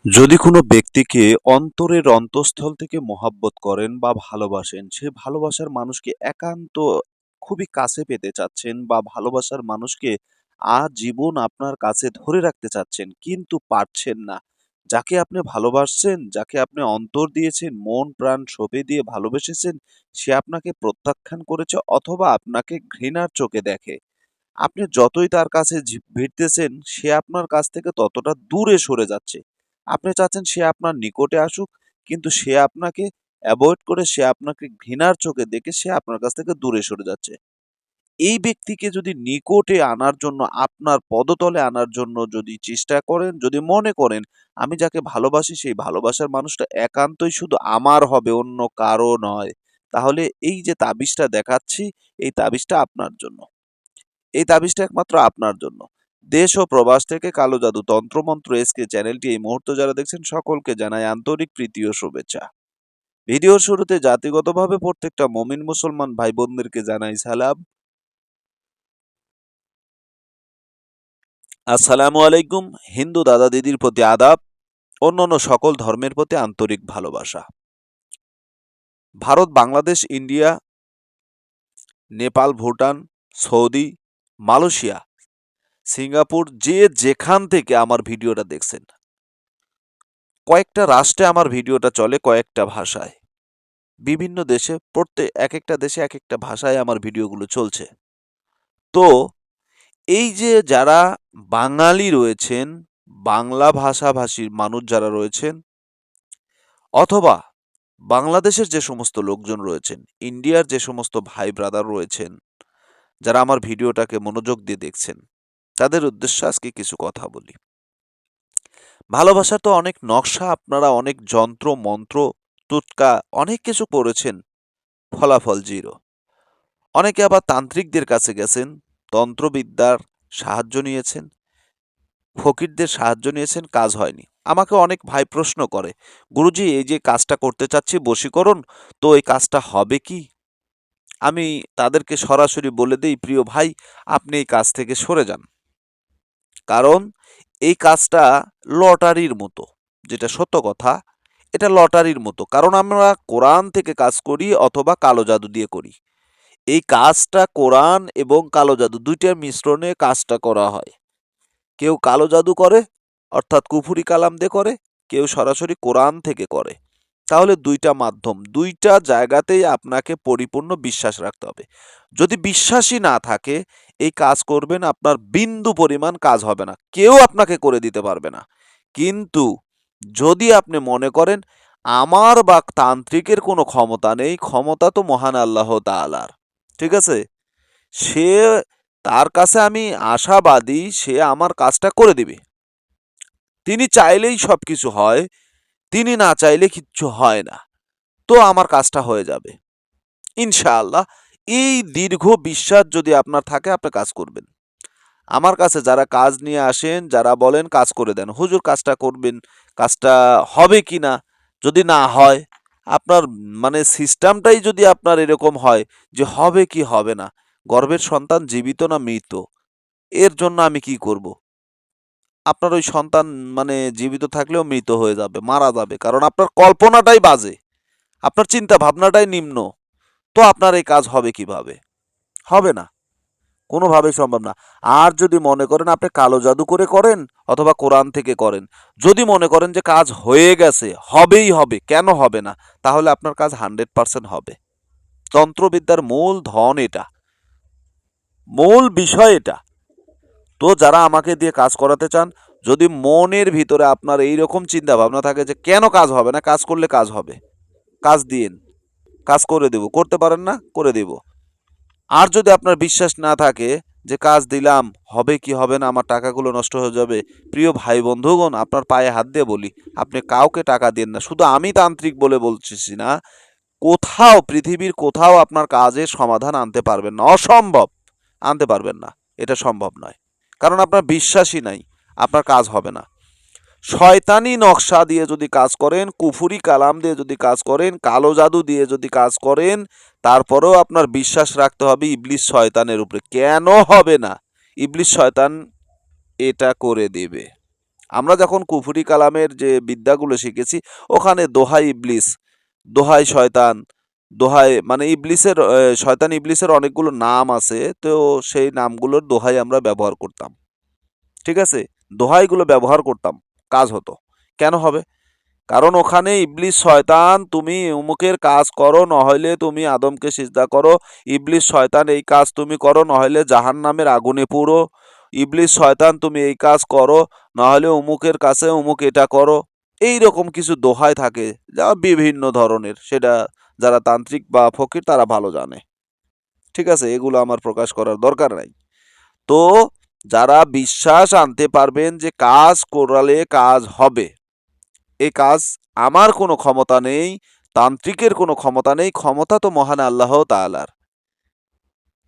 যদি কোনো ব্যক্তিকে অন্তরের অন্তঃস্থল থেকে মহাব্বত করেন বা ভালোবাসেন, সে ভালোবাসার মানুষকে একান্ত খুবই কাছে পেতে চাচ্ছেন বা ভালোবাসার মানুষকে আজীবন আপনার কাছে ধরে রাখতে চাচ্ছেন, কিন্তু পারছেন না। যাকে আপনি ভালোবাসছেন, যাকে আপনি অন্তর দিয়েছেন, মন প্রাণ সঁপে দিয়ে ভালোবেসেছেন, সে আপনাকে প্রত্যাখ্যান করেছে অথবা আপনাকে ঘৃণার চোখে দেখে। আপনি যতই তার কাছে ভিড়তেছেন, সে আপনার কাছ থেকে ততটা দূরে সরে যাচ্ছে। আপনি চাচ্ছেন সে আপনার নিকটে আসুক, কিন্তু সে আপনাকে অ্যাভয়েড করে, সে আপনাকে ঘৃণার চোখে দেখে সে আপনার কাছ থেকে দূরে সরে যাচ্ছে। এই ব্যক্তিকে যদি নিকটে আনার জন্য, আপনার পদতলে আনার জন্য যদি চেষ্টা করেন, যদি মনে করেন আমি যাকে ভালোবাসি সেই ভালোবাসার মানুষটা একান্তই শুধু আমার হবে, অন্য কারো নয়, তাহলে এই যে তাবিজটা দেখাচ্ছি, এই তাবিজটা আপনার জন্য। এই তাবিজটা একমাত্র আপনার জন্য। দেশ ও প্রবাস থেকে কালো জাদু তন্ত্রমন্ত্র এসকে চ্যানেলটি এই মুহূর্তে যারা দেখছেন সকলকে জানাই আন্তরিক প্রীতি ও শুভেচ্ছা। ভিডিওর শুরুতে জাতিগতভাবে প্রত্যেকটা মমিন মুসলমান ভাই বোনদেরকে জানাই সালাম। আসসালামু আলাইকুম। হিন্দু দাদা দিদির প্রতি আদাব, অন্যান্য সকল ধর্মের প্রতি আন্তরিক ভালোবাসা। Bharat, Bangladesh, India, Nepal, Bhutan, Saudi, Malaysia, Singapore, যে যেখান থেকে আমার ভিডিওটা দেখছেন, কয়েকটা রাষ্ট্রে আমার ভিডিওটা চলে, কয়েকটা ভাষায়। বিভিন্ন দেশে, প্রত্যেক এক একটা দেশে এক একটা ভাষায় আমার ভিডিওগুলো চলছে। তো এই যে যারা বাঙালি রয়েছেন, বাংলা ভাষাভাষীর মানুষ যারা রয়েছেন, অথবা বাংলাদেশের যে সমস্ত লোকজন রয়েছেন, ইন্ডিয়ার যে সমস্ত ভাই ব্রাদার রয়েছেন, যারা আমার ভিডিওটাকে মনোযোগ দিয়ে দেখছেন, তাদের উদ্দেশ্যে আজকে কিছু কথা বলি। ভালোবাসার তো অনেক নকশা, আপনারা অনেক যন্ত্র মন্ত্র টুটকা অনেক কিছু করেছেন, ফলাফল জিরো। অনেকে আবার তান্ত্রিকদের কাছে গেছেন, তন্ত্রবিদ্যার সাহায্য নিয়েছেন, ফকিরদের সাহায্য নিয়েছেন, কাজ হয়নি। আমাকে অনেক ভাই প্রশ্ন করে, গুরুজি এই যে কাজটা করতে চাচ্ছি বশীকরণ, তো এই কাজটা হবে কি? আমি তাদেরকে সরাসরি বলে দেই, প্রিয় ভাই আপনি এই কাজ থেকে সরে যান। কারণ এই কাজটা লটারির মতো, যেটা সত্য কথা, এটা লটারির মতো। কারণ আমরা কোরআন থেকে কাজ করি অথবা কালো জাদু দিয়ে করি। এই কাজটা কোরআন এবং কালো জাদু দুইটার মিশ্রণে কাজটা করা হয়। কেউ কালো জাদু করে, অর্থাৎ কুফুরি কালাম দিয়ে করে, কেউ সরাসরি কোরআন থেকে করে। তাহলে দুইটা মাধ্যম, দুইটা জায়গাতেই আপনাকে পরিপূর্ণ বিশ্বাস রাখতে হবে। যদি বিশ্বাসই না থাকে, এই কাজ করবেন, আপনার বিন্দু পরিমাণ কাজ হবে না, কেউ আপনাকে করে দিতে পারবে না। কিন্তু যদি আপনি মনে করেন আমার বা তান্ত্রিকের কোনো ক্ষমতা নেই, ক্ষমতা তো মহান আল্লাহ তাআলার, ঠিক আছে, সে, তার কাছে আমি আশাবাদী সে আমার কাজটা করে দিবে। তিনি চাইলেই সবকিছু হয়, তিনি না চাইলে কিচ্ছু হয় না। তো আমার কাজটা হয়ে যাবে ইনশাআল্লাহ। এই দীর্ঘ বিশ্বাস যদি আপনার থাকে, আপনি কাজ করবেন। আমার কাছে যারা কাজ নিয়ে আসেন, যারা বলেন কাজ করে দেন, হুজুর কাজটা করবেন, কাজটা হবে কি না, যদি না হয়, আপনার মানে সিস্টেমটাই যদি আপনার এরকম হয় যে হবে কি হবে না, গর্ভের সন্তান জীবিত না মৃত, এর জন্য আমি কি করব? আপনার ওই সন্তান মানে জীবিত থাকলেও মৃত হয়ে যাবে, মারা যাবে, কারণ আপনার কল্পনাটাই বাজে, আপনার চিন্তা ভাবনাটাই নিম্ন। তো আপনার এই কাজ হবে কিভাবে? হবে না, কোনোভাবেই সম্ভব না। আর যদি মনে করেন আপনি কালো জাদু করে করেন অথবা কোরআন থেকে করেন, যদি মনে করেন যে কাজ হয়ে গেছে, হবেই হবে, কেন হবে না, তাহলে আপনার কাজ 100% হবে। তন্ত্রবিদ্যার মূল ধন এটা, মূল বিষয় এটা। তো যারা আমাকে দিয়ে কাজ করাতে চান, যদি মনের ভিতরে আপনার এই রকম চিন্তা ভাবনা থাকে যে কেন কাজ হবে না, কাজ করলে কাজ হবে, কাজ দিন, কাজ করে দেব, করতে পারেন না, করে দেব। আর যদি আপনার বিশ্বাস না থাকে যে কাজ দিলাম, হবে কি হবে না, আমার টাকাগুলো নষ্ট হয়ে যাবে, প্রিয় ভাই বন্ধুগণ আপনার পায়ে হাত দিয়ে বলি, আপনি কাউকে টাকা দিন না। শুধু আমি তান্ত্রিক বলে বলছি না, কোথাও পৃথিবীর কোথাও আপনার কাজের সমাধান আনতে পারবেন না, অসম্ভব, আনতে পারবেন না, এটা সম্ভব নয়। কারণ আপনার বিশ্বাসই নাই, আপনার কাজ হবে না। শয়তানি নকশা দিয়ে যদি কাজ করেন, কুফুরি কালাম দিয়ে যদি কাজ করেন, কালো জাদু দিয়ে যদি কাজ করেন, তারপরেও আপনার বিশ্বাস রাখতে হবে ইবলিস শয়তানের উপরে। কেন হবে না? ইবলিস শয়তান এটা করে দেবে। আমরা যখন কুফরি কালামের যে বিদ্যাগুলো শিখেছি, ওখানে দোহাই ইবলিস, দোহাই শয়তান, দোহাই মানে ইবলিসের শয়তান ইবলিসের অনেকগুলো নাম আছে, তো সেই নামগুলোর দোহাই আমরা ব্যবহার করতাম। ঠিক আছে, দোহাইগুলো ব্যবহার করতাম, কাজ হতো। কেন হবে? কারণ ওখানে ইবলিস শয়তান তুমি অমুকের কাজ করো, নহলে তুমি আদমকে সিজদা করো, ইবলিস শয়তান এই কাজ তুমি করো, নহলে জাহান্নামের আগুনে পুড়ো, ইবলিস শয়তান তুমি এই কাজ করো, নহলে অমুকের কাছে অমুক এটা করো। এই রকম কিছু দোহাই থাকে, যা বিভিন্ন ধরনের, সেটা যারা তান্ত্রিক বা ফকির তারা ভালো জানে। ঠিক আছে, এগুলো আমার প্রকাশ করার দরকার নাই। তো যারা বিশ্বাস আনতে পারবেন যে কাজ করালে কাজ হবে, এই কাজ আমার কোনো ক্ষমতা নেই, তান্ত্রিকের কোনো ক্ষমতা নেই, ক্ষমতা তো মহান আল্লাহ তাআলার।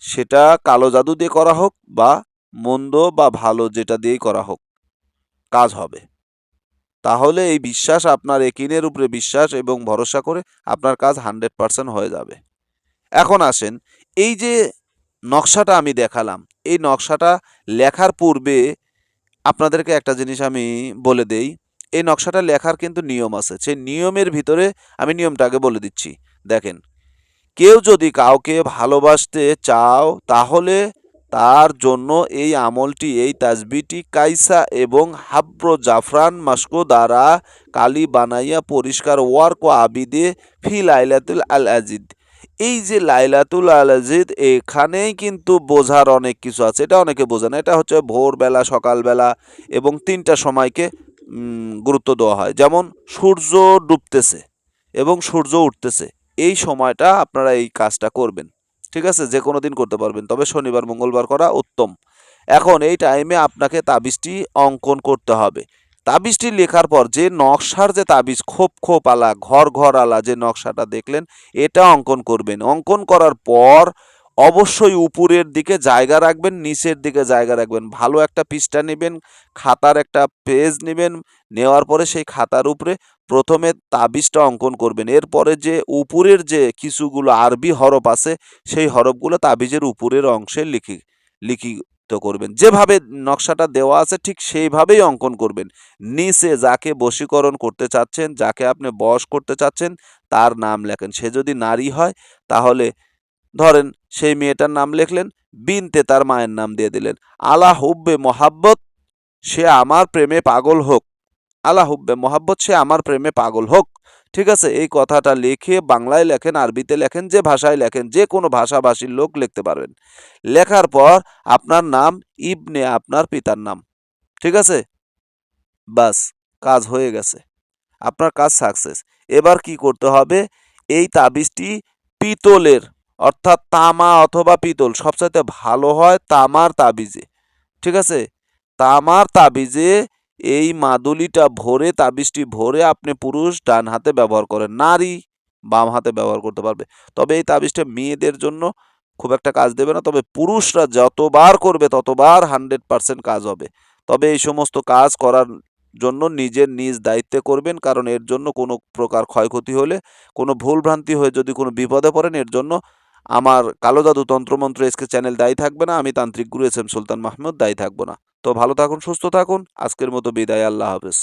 সেটা কালো জাদু দিয়ে করা হোক বা মন্দ বা ভালো যেটা দিয়েই করা হোক, কাজ হবে। তাহলে এই বিশ্বাস, আপনার একিনের উপরে বিশ্বাস এবং ভরসা করে আপনার কাজ 100% হয়ে যাবে। এখন আসেন, এই যে নকশাটা আমি দেখালাম, এই নকশাটা লেখার পূর্বে আপনাদেরকে একটা জিনিস আমি বলে দেই। এই নকশাটা লেখার কিন্তু নিয়ম আছে, সেই নিয়মের ভিতরে আমি নিয়মটা আগে বলে দিচ্ছি। দেখেন, কেউ যদি কাউকে ভালোবাসতে চাও, তাহলে তার জন্য এই আমলটি, এই তাসবিহটি কাইসা এবং হাব্র জাফরান মাস্কো দ্বারা কালি বানাইয়া পরিষ্কার ওয়ার্ক ও আবিদে ফি লাইলাতুল আল আজিদ। এই যে লাইলাতুল আল আজিদ, এখানেই কিন্তু বোঝার অনেক কিছু আছে, এটা অনেকে বোঝে না। এটা হচ্ছে ভোরবেলা, সকালবেলা এবং 3টা সময়কে গুরুত্ব দেওয়া হয়। যেমন সূর্য ডুবতেছে এবং সূর্য উঠতেছে, এই সময়টা আপনারা এই কাজটা করবেন। ঠিক আছে, যে কোনো দিন করতে পারবেন, তবে শনিবার মঙ্গলবার করা উত্তম। এখন এই টাইমে আপনাকে তাবিজটি অঙ্কন করতে হবে। তাবিজটি লেখার পর যে নকশার যে তাবিজ, খোপ খোপ আলা, ঘর ঘর আলা যে নকশাটা দেখলেন, এটা অঙ্কন করবেন। অঙ্কন করার পর অবশ্যই উপরের দিকে জায়গা রাখবেন, নিচের দিকে জায়গা রাখবেন। ভালো একটা পৃষ্ঠা নেবেন, খাতার একটা পেজ নেবেন, নেওয়ার পরে সেই খাতার উপরে প্রথমে তাবিজটা অঙ্কন করবেন। এরপরে যে উপরের যে কিছুগুলো আরবি হরফ আছে, সেই হরফগুলো তাবিজের উপরের অংশে লিখিত করবেন। যেভাবে নকশাটা দেওয়া আছে ঠিক সেইভাবেই অঙ্কন করবেন। নিচে যাকে বশীকরণ করতে চাচ্ছেন, যাকে আপনি বশ করতে চাচ্ছেন, তার নাম লেখেন। সে যদি নারী হয়, তাহলে ধরেন সেই মেয়েটার নাম লিখলেন, বিনতে তার মায়ের নাম দিয়ে দিলেন। আলা হুব্বে মোহাব্বত, সে আমার প্রেমে পাগল হোক। আলা হুব্বে মোহাব্বত, সে আমার প্রেমে পাগল হোক। ঠিক আছে, এই কথাটা লিখে বাংলায় লেখেন, আরবিতে লেখেন, যে ভাষায় লেখেন, যে কোনো ভাষাভাষীর লোক লিখতে পারবেন। লেখার পর আপনার নাম ইবনে আপনার পিতার নাম। ঠিক আছে, বাস, কাজ হয়ে গেছে, আপনার কাজ সাকসেস। এবার কি করতে হবে? এই তাবিজটি পিতলের, অর্থাৎ তামা অথবা পিতল, সবচাইতে ভালো হয় তামার তাবিজে। ঠিক আছে, তামার তাবিজে এই মাদুলিটা ভরে, তাবিজটি ভরে আপনি পুরুষ ডান হাতে ব্যবহার করেন, নারী বাম হাতে ব্যবহার করতে পারবে। তবে এই তাবিজটা মেয়েদের জন্য খুব একটা কাজ দেবে না, তবে পুরুষরা যতবার করবে ততবার 100% কাজ হবে। তবে এই সমস্ত কাজ করার জন্য নিজের নিজ দায়িত্বে করবেন, কারণ এর জন্য কোনো প্রকার ক্ষয়ক্ষতি হলে, কোনো ভুলভ্রান্তি হয়ে যদি কোনো বিপদে পড়েন, এর জন্য আমার কালো জাদু তন্ত্রমন্ত্র এসকে চ্যানেল দায়ী থাকবে না, আমি তান্ত্রিক গুরু এস এম সুলতান মাহমুদ দায়ী থাকবো না। তো ভালো থাকুন, সুস্থ থাকুন, আজকের মতো বিদায়, আল্লাহ হাফেজ।